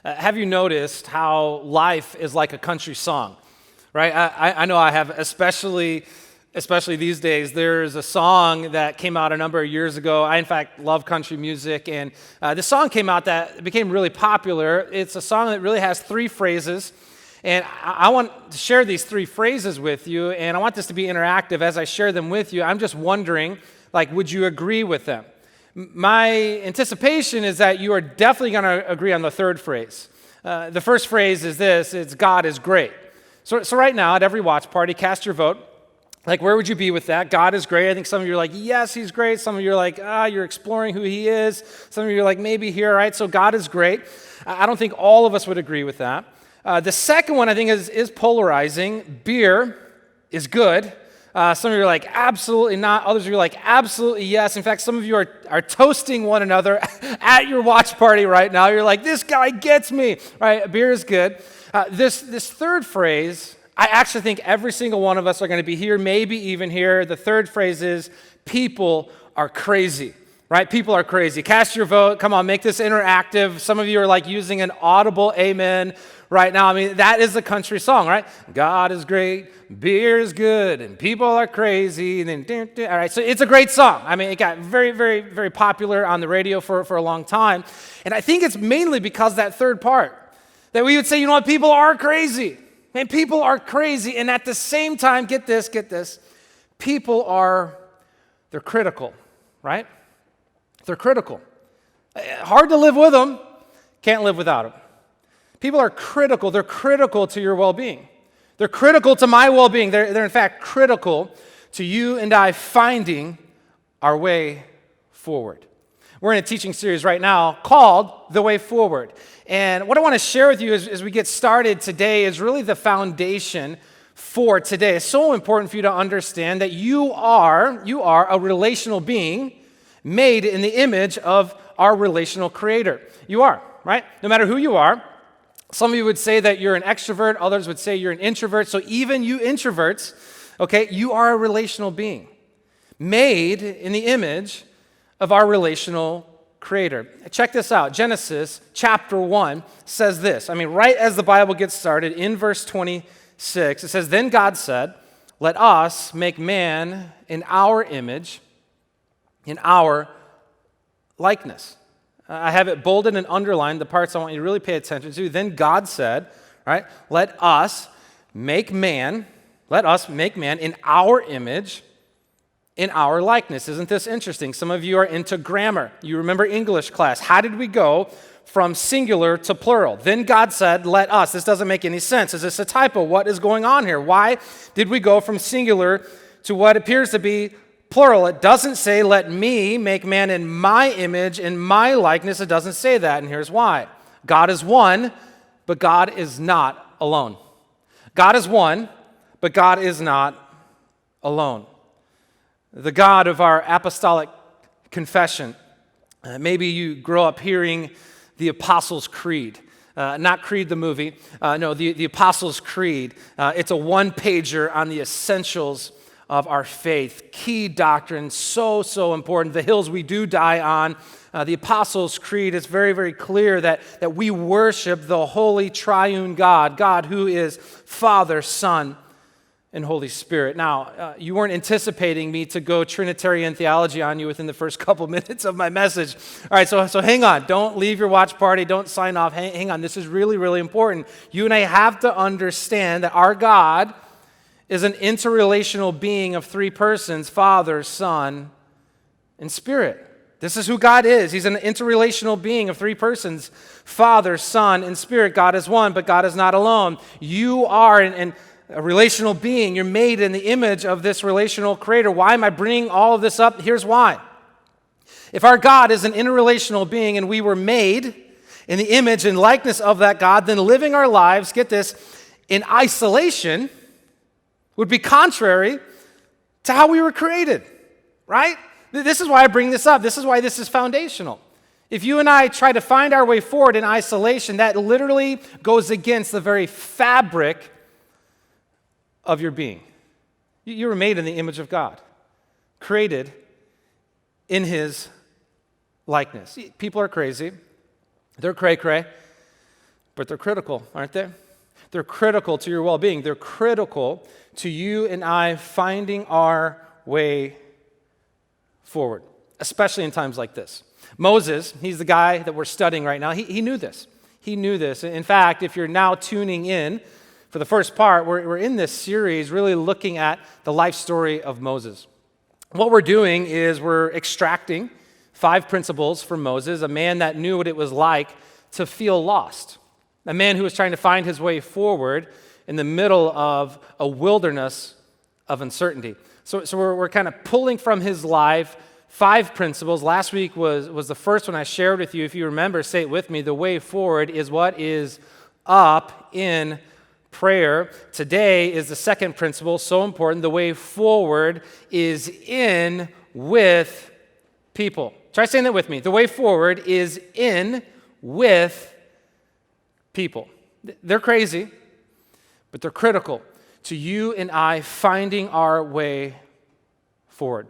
Have you noticed how life is like a country song, right? I know I have, especially these days. There's a song that came out a number of years ago. I, in fact, love country music, and this song came out that became really popular. It's a song that really has three phrases, and I want to share these three phrases with you, and I want this to be interactive. As I share them with you, I'm just wondering, would you agree with them? My anticipation is that you are definitely going to agree on the third phrase. The first phrase is this: it's God is great. So right now, at every watch party, cast your vote. Where would you be with that? God is great. I think some of you are like, yes, he's great. Some of you are like, you're exploring who he is. Some of you are like, maybe here, right? So God is great. I don't think all of us would agree with that. The second one, I think, is polarizing. Beer is good. Some of you are like, absolutely not. Others of you are like, absolutely yes. In fact, some of you are toasting one another at your watch party right now. You're like, this guy gets me, right? Beer is good. This third phrase, I actually think every single one of us are going to be here, maybe even here. The third phrase is, people are crazy, right? People are crazy. Cast your vote. Come on, make this interactive. Some of you are like using an audible amen right now. I mean, that is a country song, right? God is great, beer is good, and people are crazy. And then, all right, so it's a great song. I mean, it got very, very, very popular on the radio for a long time. And I think it's mainly because that third part, that we would say, you know what, people are crazy. Man, people are crazy. And at the same time, get this, they're critical, right? They're critical. Hard to live with them, can't live without them. People are critical. They're critical to your well-being. They're critical to my well-being. They're in fact critical to you and I finding our way forward. We're in a teaching series right now called The Way Forward. And what I want to share with you as we get started today is really the foundation for today. It's so important for you to understand that you are a relational being made in the image of our relational creator. You are, right? No matter who you are. Some of you would say that you're an extrovert. Others would say you're an introvert. So even you introverts, okay, you are a relational being made in the image of our relational creator. Check this out. Genesis chapter 1 says this. I mean, right as the Bible gets started, in verse 26, it says, "Then God said, let us make man in our image, in our likeness." I have it bolded and underlined, the parts I want you to really pay attention to. Then God said, right, let us make man in our image, in our likeness. Isn't this interesting? Some of you are into grammar. You remember English class. How did we go from singular to plural? Then God said, let us. This doesn't make any sense. Is this a typo? What is going on here? Why did we go from singular to what appears to be plural? It doesn't say, let me make man in my image, in my likeness. It doesn't say that, and here's why. God is one, but God is not alone. God is one, but God is not alone. The God of our apostolic confession. Maybe you grow up hearing the Apostles' Creed. Not Creed the movie. No, the Apostles' Creed. It's a one-pager on the essentials of our faith. Key doctrine, so important. The hills we do die on. The Apostles' Creed is very, very clear that we worship the holy triune God who is Father, Son, and Holy Spirit. Now, you weren't anticipating me to go Trinitarian theology on you within the first couple minutes of my message. All right, so hang on. Don't leave your watch party. Don't sign off. Hang on. This is really, really important. You and I have to understand that our God is an interrelational being of three persons, Father, Son, and Spirit. This is who God is. He's an interrelational being of three persons, Father, Son, and Spirit. God is one, but God is not alone. You are a relational being. You're made in the image of this relational creator. Why am I bringing all of this up? Here's why. If our God is an interrelational being and we were made in the image and likeness of that God, then living our lives, get this, in isolation would be contrary to how we were created, right? This is why I bring this up. This is why this is foundational. If you and I try to find our way forward in isolation, that literally goes against the very fabric of your being. You were made in the image of God, created in his likeness. People are crazy. They're cray-cray. but they're critical, aren't they? They're critical to your well-being. They're critical to you and I finding our way forward, especially in times like this. Moses, he's the guy that we're studying right now. He knew this. He knew this. In fact, if you're now tuning in for the first part, we're in this series really looking at the life story of Moses. What we're doing is we're extracting 5 principles from Moses, a man that knew what it was like to feel lost, a man who was trying to find his way forward in the middle of a wilderness of uncertainty. So we're kind of pulling from his life 5 principles. Last week was the first one I shared with you. If you remember, say it with me. The way forward is what is up in prayer. Today is the second principle, so important. The way forward is in with people. Try saying that with me. The way forward is in with people. They're crazy, but they're critical to you and I finding our way forward.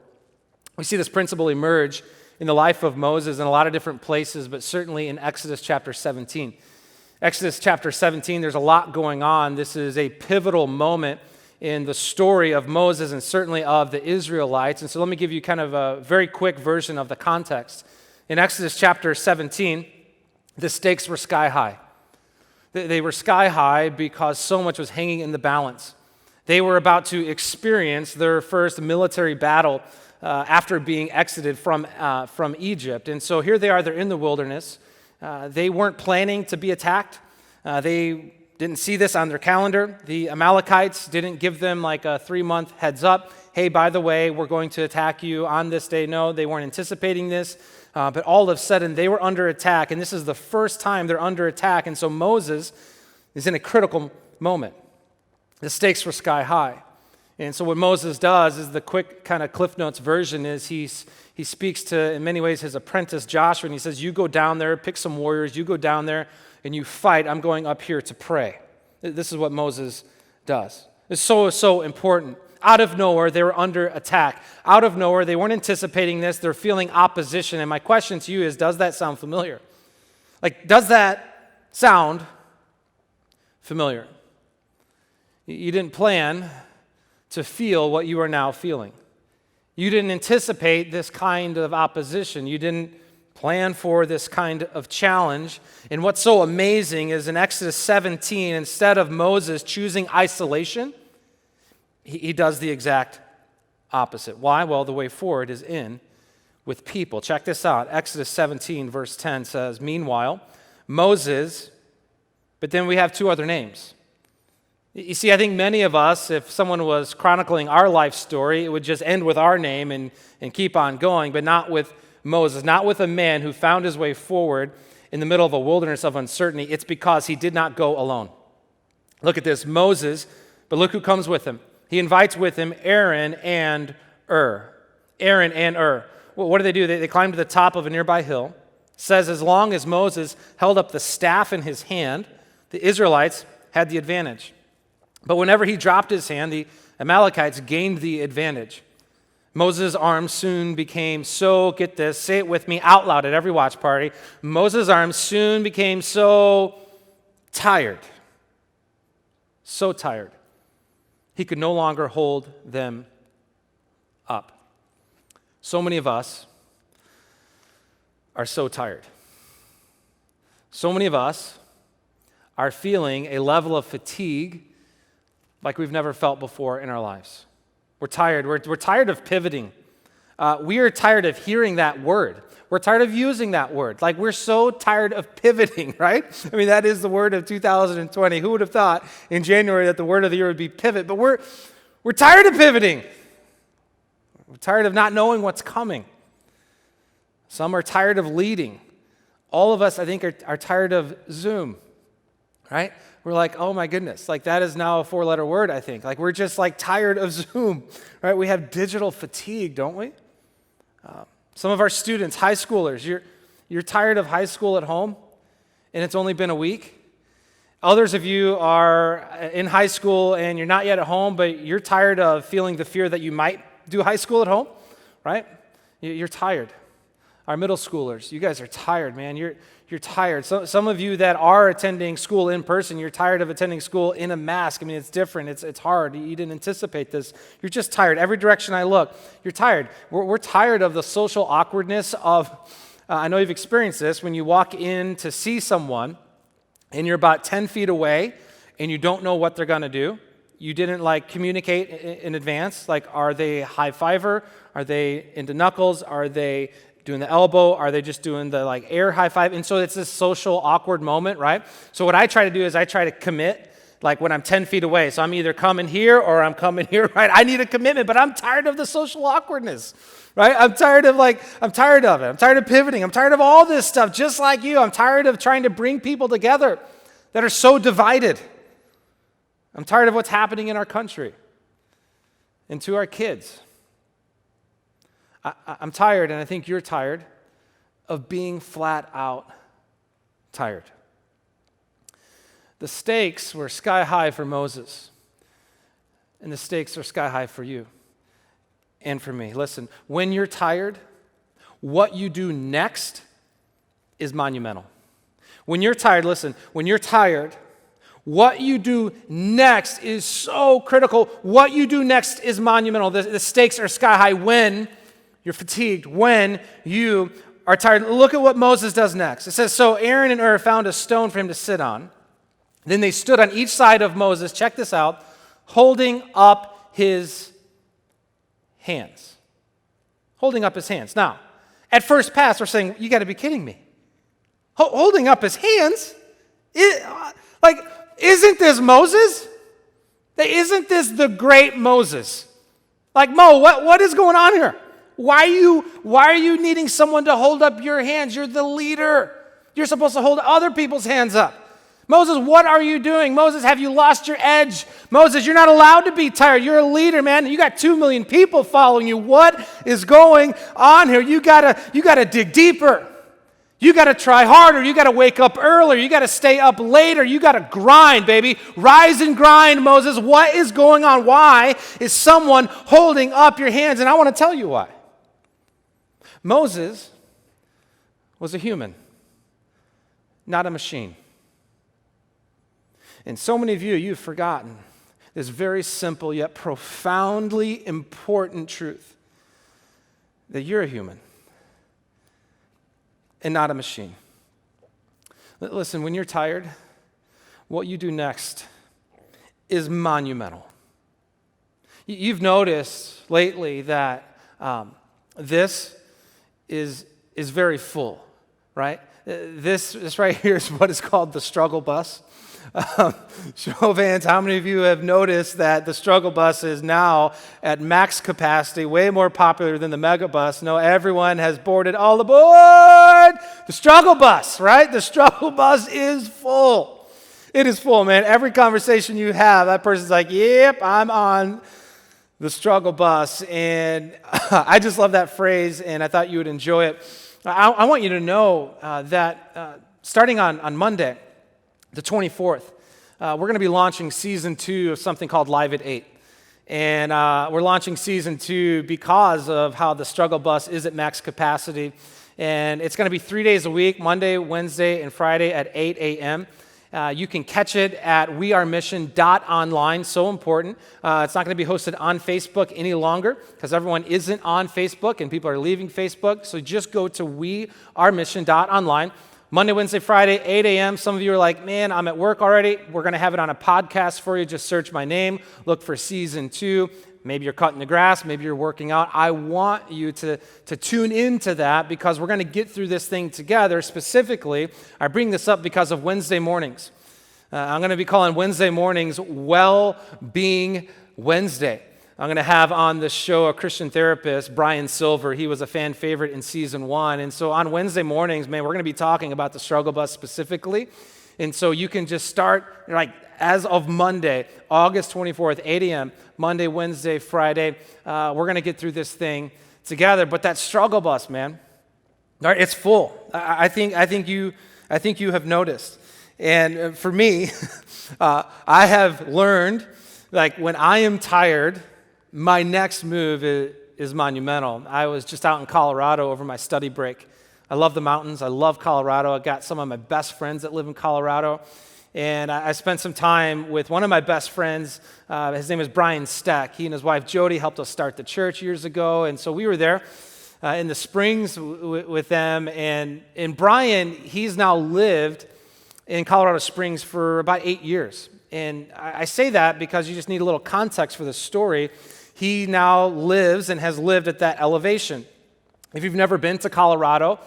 We see this principle emerge in the life of Moses in a lot of different places, but certainly in Exodus chapter 17. Exodus chapter 17, there's a lot going on. This is a pivotal moment in the story of Moses and certainly of the Israelites. And so let me give you kind of a very quick version of the context. In Exodus chapter 17, the stakes were sky high. They were sky high because so much was hanging in the balance. They were about to experience their first military battle after being exited from Egypt. And so here they are, they're in the wilderness. They weren't planning to be attacked. They didn't see this on their calendar. The Amalekites didn't give them like a 3-month heads up. Hey, by the way, we're going to attack you on this day. No, they weren't anticipating this. But all of a sudden, they were under attack. And this is the first time they're under attack. And so Moses is in a critical moment. The stakes were sky high. And so what Moses does is the quick kind of Cliff Notes version is he speaks to, in many ways, his apprentice Joshua, and he says, you go down there, pick some warriors, you go down there, and you fight. I'm going up here to pray. This is what Moses does. It's so important. Out of nowhere, they were under attack. Out of nowhere, they weren't anticipating this. They're feeling opposition. And my question to you is, does that sound familiar? Like, does that sound familiar? You didn't plan to feel what you are now feeling. You didn't anticipate this kind of opposition. You didn't plan for this kind of challenge. And what's so amazing is in Exodus 17, instead of Moses choosing isolation, he does the exact opposite. Why? Well, the way forward is in with people. Check this out. Exodus 17, verse 10 says, meanwhile, Moses, but then we have 2 other names. You see, I think many of us, if someone was chronicling our life story, it would just end with our name and keep on going, but not with Moses, not with a man who found his way forward in the middle of a wilderness of uncertainty. It's because he did not go alone. Look at this, Moses, but look who comes with him. He invites with him Aaron and Ur. Aaron and Ur. Well, what do? They climb to the top of a nearby hill. It says as long as Moses held up the staff in his hand, the Israelites had the advantage. But whenever he dropped his hand, the Amalekites gained the advantage. Moses' arms soon became so, get this, say it with me out loud at every watch party. Moses' arms soon became so tired. So tired. He could no longer hold them up. So many of us are so tired. So many of us are feeling a level of fatigue like we've never felt before in our lives. We're tired. We're tired of pivoting. We are tired of hearing that word. We're tired of using that word. Like, we're so tired of pivoting, right? I mean, that is the word of 2020. Who would have thought in January that the word of the year would be pivot? But we're tired of pivoting. We're tired of not knowing what's coming. Some are tired of leading. All of us, I think, are tired of Zoom, right? We're like, oh my goodness, like that is now a 4-letter word, I think. Like, we're just like tired of Zoom, right? We have digital fatigue, don't we? Some of our students, high schoolers, you're tired of high school at home, and it's only been a week. Others of you are in high school and you're not yet at home, but you're tired of feeling the fear that you might do high school at home, right? You're tired Our middle schoolers, you guys are tired, man. You're tired. Some of you that are attending school in person, you're tired of attending school in a mask. I mean, it's different. It's hard. You didn't anticipate this. You're just tired. Every direction I look, you're tired. We're tired of the social awkwardness of, I know you've experienced this, when you walk in to see someone and you're about 10 feet away and you don't know what they're going to do. You didn't communicate in advance. Are they high fiver? Are they into knuckles? Are they doing the elbow? Are they just doing the air high five? And so it's this social awkward moment, right? So what I try to do is I try to commit when I'm 10 feet away. So I'm either coming here or I'm coming here, right? I need a commitment, but I'm tired of the social awkwardness, right? I'm tired of it. I'm tired of pivoting. I'm tired of all this stuff, just like you. I'm tired of trying to bring people together that are so divided. I'm tired of what's happening in our country and to our kids. I'm tired, and I think you're tired, of being flat out tired. The stakes were sky high for Moses, and the stakes are sky high for you and for me. Listen, when you're tired, what you do next is monumental. When you're tired, what you do next is so critical. What you do next is monumental. The stakes are sky high when you're fatigued, when you are tired. Look at what Moses does next. It says, so Aaron and Hur found a stone for him to sit on. Then they stood on each side of Moses, check this out, holding up his hands. Holding up his hands. Now, at first pass, we're saying, you got to be kidding me. Holding up his hands? Isn't this Moses? Isn't this the great Moses? Mo, what is going on here? Why are you needing someone to hold up your hands? You're the leader. You're supposed to hold other people's hands up. Moses, what are you doing? Moses, have you lost your edge? Moses, you're not allowed to be tired. You're a leader, man. You got 2 million people following you. What is going on here? You gotta dig deeper. You got to try harder. You got to wake up earlier. You got to stay up later. You got to grind, baby. Rise and grind, Moses. What is going on? Why is someone holding up your hands? And I want to tell you why. Moses was a human, not a machine. And so many of you've forgotten this very simple yet profoundly important truth that you're a human and not a machine. Listen, when you're tired, what you do next is monumental. You've noticed lately that this is very full, right? This right here is what is called the struggle bus. Show of hands, how many of you have noticed that the struggle bus is now at max capacity, way more popular than the mega bus? No, everyone has boarded all aboard the struggle bus, right? The struggle bus is full. It is full, man. Every conversation you have, that person's like, yep, I'm on the struggle bus. And I just love that phrase, and I thought you would enjoy it. I want you to know that starting on Monday, the 24th, we're going to be launching season 2 of something called Live at 8. And we're launching season 2 because of how the struggle bus is at max capacity. And it's going to be 3 days a week, Monday, Wednesday, and Friday at 8 a.m. You can catch it at wearemission.online, so important. It's not going to be hosted on Facebook any longer because everyone isn't on Facebook and people are leaving Facebook. So just go to wearemission.online. Monday, Wednesday, Friday, 8 a.m. Some of you are like, man, I'm at work already. We're going to have it on a podcast for you. Just search my name. Look for season 2. Maybe you're cutting the grass. Maybe you're working out. I want you to tune into that because we're going to get through this thing together. Specifically, I bring this up because of Wednesday mornings. I'm going to be calling Wednesday mornings Well-Being Wednesday. I'm going to have on the show a Christian therapist, Brian Silver. He was a fan favorite in season 1. And so on Wednesday mornings, man, we're going to be talking about the struggle bus specifically. And so you can just start, as of Monday, August 24th, 8 a.m., Monday, Wednesday, Friday. We're going to get through this thing together. But that struggle bus, man, right, it's full. I think you have noticed. And for me, I have learned, when I am tired, my next move is monumental. I was just out in Colorado over my study break, I love the mountains. I love Colorado. I got some of my best friends that live in Colorado. And I spent some time with one of my best friends. His name is Brian Steck. He and his wife Jody helped us start the church years ago. And so we were there in the Springs with them. And Brian, he's now lived in Colorado Springs for about 8 years. And I say that because you just need a little context for this story. He now lives and has lived at that elevation. If you've never been to Colorado,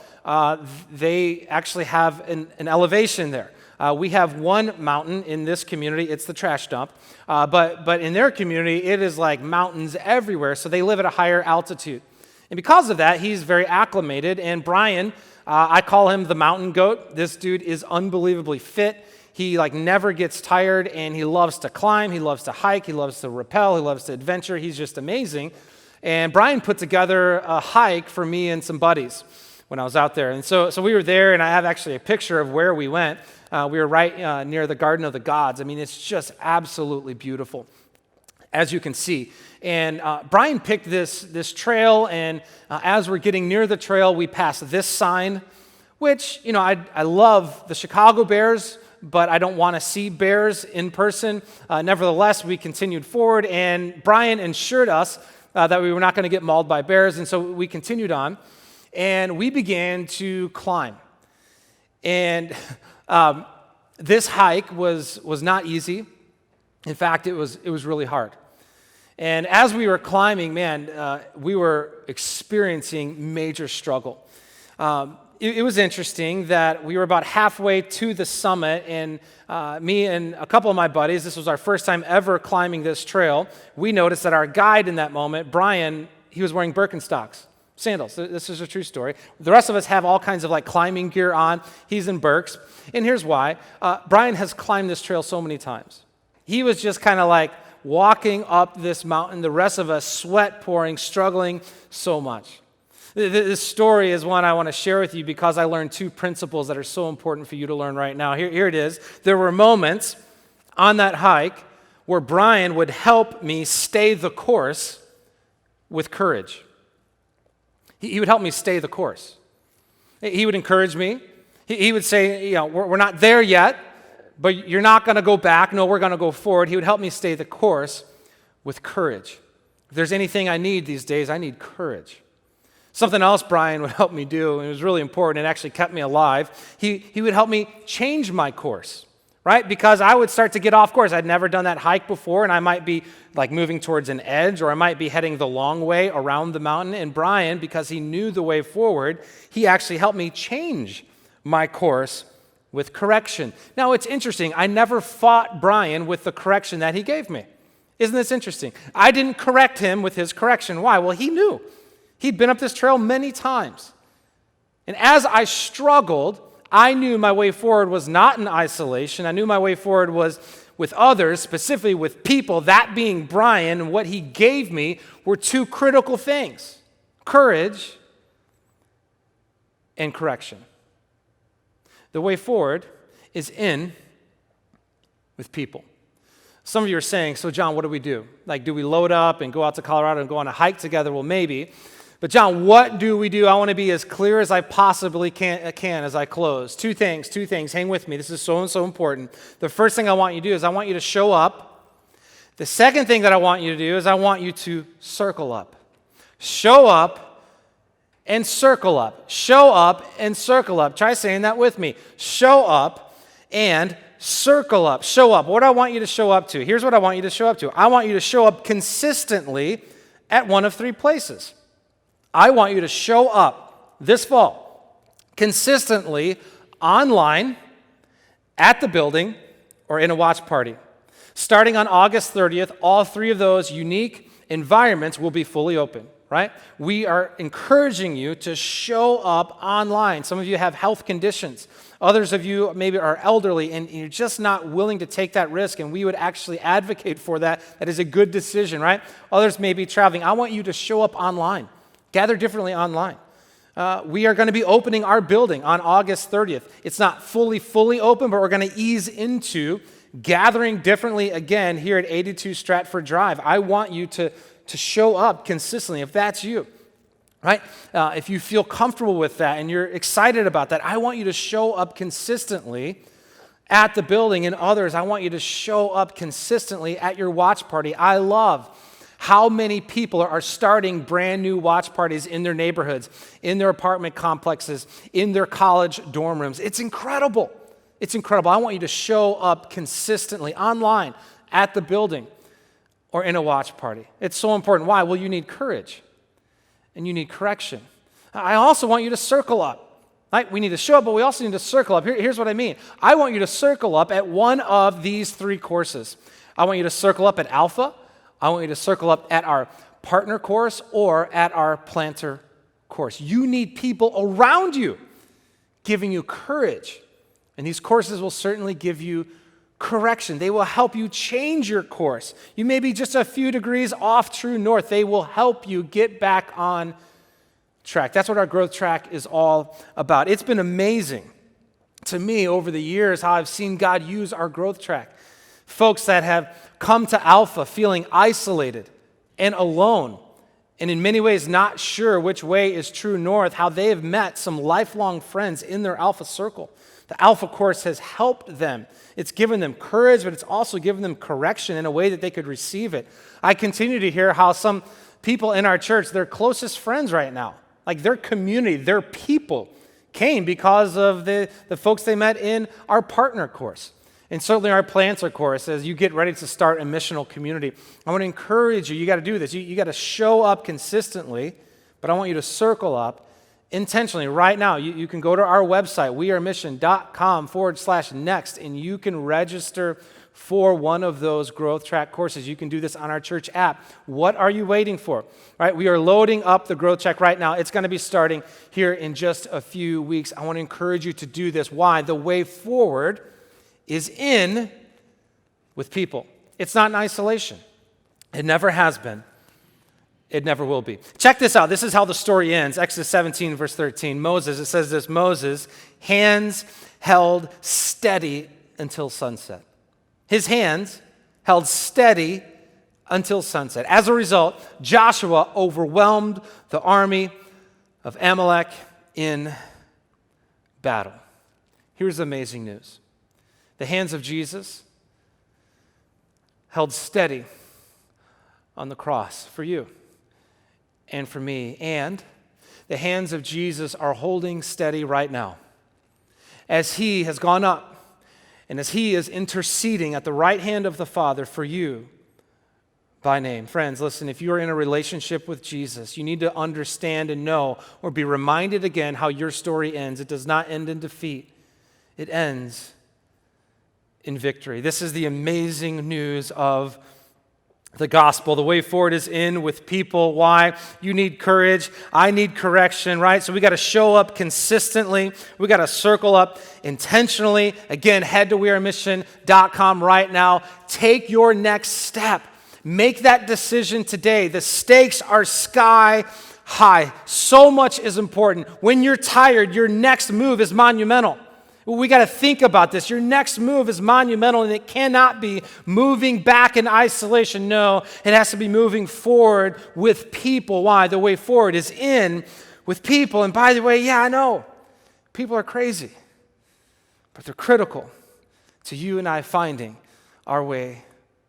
they actually have an elevation there. We have one mountain in this community. It's the trash dump. But in their community, it is like mountains everywhere. So they live at a higher altitude. And because of that, he's very acclimated. And Brian, I call him the mountain goat. This dude is unbelievably fit. He never gets tired, and he loves to climb. He loves to hike. He loves to rappel. He loves to adventure. He's just amazing. And Brian put together a hike for me and some buddies when I was out there. And so we were there, and I have actually a picture of where we went. We were right near the Garden of the Gods. I mean, it's just absolutely beautiful, as you can see. And Brian picked this trail, and as we're getting near the trail, we pass this sign, which, I love the Chicago Bears, but I don't want to see bears in person. Nevertheless, we continued forward, and Brian assured us that we were not going to get mauled by bears, and so we continued on, and we began to climb. And this hike was not easy. In fact, it was really hard. And as we were climbing, we were experiencing major struggle. It was interesting that we were about halfway to the summit, and me and a couple of my buddies, this was our first time ever climbing this trail, we noticed that our guide in that moment, Brian, he was wearing Birkenstocks, sandals. This is a true story. The rest of us have all kinds of climbing gear on. He's in Birks. And here's why. Brian has climbed this trail so many times. He was just kind of walking up this mountain. The rest of us sweat pouring, struggling so much. This story is one I want to share with you because I learned two principles that are so important for you to learn right now. Here it is. There were moments on that hike where Brian would help me stay the course with courage. He would help me stay the course. He would encourage me. He would say, we're not there yet, but you're not going to go back. No, we're going to go forward. He would help me stay the course with courage. If there's anything I need these days, I need courage. Something else Brian would help me do, and it was really important, it actually kept me alive, he would help me change my course, right? Because I would start to get off course. I'd never done that hike before, and I might be moving towards an edge, or I might be heading the long way around the mountain. And Brian, because he knew the way forward, he actually helped me change my course with correction. Now, it's interesting. I never fought Brian with the correction that he gave me. Isn't this interesting? I didn't correct him with his correction. Why? Well, he knew. He'd been up this trail many times. And as I struggled, I knew my way forward was not in isolation. I knew my way forward was with others, specifically with people, that being Brian, and what he gave me were two critical things: courage and correction. The way forward is in with people. Some of you are saying, so John, what do we do? Do we load up and go out to Colorado and go on a hike together? Well, maybe. But John, what do we do? I want to be as clear as I possibly can as I close. Two things. Hang with me. This is so important. The first thing I want you to do is I want you to show up. The second thing that I want you to do is I want you to circle up. Show up and circle up. Show up and circle up. Try saying that with me. Show up and circle up. Show up. What do I want you to show up to? Here's what I want you to show up to. I want you to show up consistently at one of three places. I want you to show up this fall consistently online, at the building, or in a watch party. Starting on August 30th, all three of those unique environments will be fully open, right? We are encouraging you to show up online. Some of you have health conditions. Others of you maybe are elderly, and you're just not willing to take that risk, and we would actually advocate for that. That is a good decision, right? Others may be traveling. I want you to show up online. Gather differently online. We are going to be opening our building on August 30th. It's not fully open, but we're going to ease into gathering differently again here at 82 Stratford Drive. I want you to show up consistently. If that's you, right? If you feel comfortable with that and you're excited about that, I want you to show up consistently at the building. And others, I want you to show up consistently at your watch party. I love how many people are starting brand new watch parties in their neighborhoods, in their apartment complexes, in their college dorm rooms. It's incredible. It's incredible. I want you to show up consistently online, at the building, or in a watch party. It's so important. Why? Well, you need courage and you need correction. I also want you to circle up. Right? We need to show up, but we also need to circle up. Here's what I mean. I want you to circle up at one of these 3 courses. I want you to circle up at Alpha. I want you to circle up at our partner course or at our planter course. You need people around you giving you courage. And these courses will certainly give you correction. They will help you change your course. You may be just a few degrees off true north. They will help you get back on track. That's what our growth track is all about. It's been amazing to me over the years how I've seen God use our growth track. Folks that have come to Alpha feeling isolated and alone, and in many ways not sure which way is true north, how they have met some lifelong friends in their Alpha circle. The Alpha course has helped them. It's given them courage, but it's also given them correction in a way that they could receive it. I continue to hear how some people in our church, their closest friends right now, like their community, their people, came because of the folks they met in our partner course. And certainly our planter course, as you get ready to start a missional community, I want to encourage you. You got to do this. You got to show up consistently, but I want you to circle up intentionally right now. You can go to our website, wearemission.com/next, and you can register for one of those growth track courses. You can do this on our church app. What are you waiting for? Right? We are loading up the growth track right now. It's going to be starting here in just a few weeks. I want to encourage you to do this. Why? The way forward is in with people. It's not in isolation. It never has been. It never will be. Check this out. This is how the story ends. Exodus 17, verse 13. Moses, it says this, Moses, hands held steady until sunset. His hands held steady until sunset. As a result, Joshua overwhelmed the army of Amalek in battle. Here's the amazing news. The hands of Jesus held steady on the cross for you and for me. And the hands of Jesus are holding steady right now as he has gone up and as he is interceding at the right hand of the Father for you by name. Friends, listen, if you are in a relationship with Jesus, you need to understand and know or be reminded again how your story ends. It does not end in defeat. It ends in victory. This is the amazing news of the gospel. The way forward is in with people. Why? You need courage. I need correction, right? So we got to show up consistently. We got to circle up intentionally. Again, head to wearemission.com right now. Take your next step. Make that decision today. The stakes are sky high. So much is important. When you're tired, your next move is monumental. We got to think about this. Your next move is monumental, and it cannot be moving back in isolation. No, it has to be moving forward with people. Why? The way forward is in with people. And by the way, yeah, I know, people are crazy, but they're critical to you and I finding our way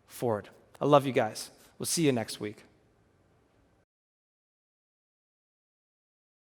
forward. I love you guys. We'll see you next week.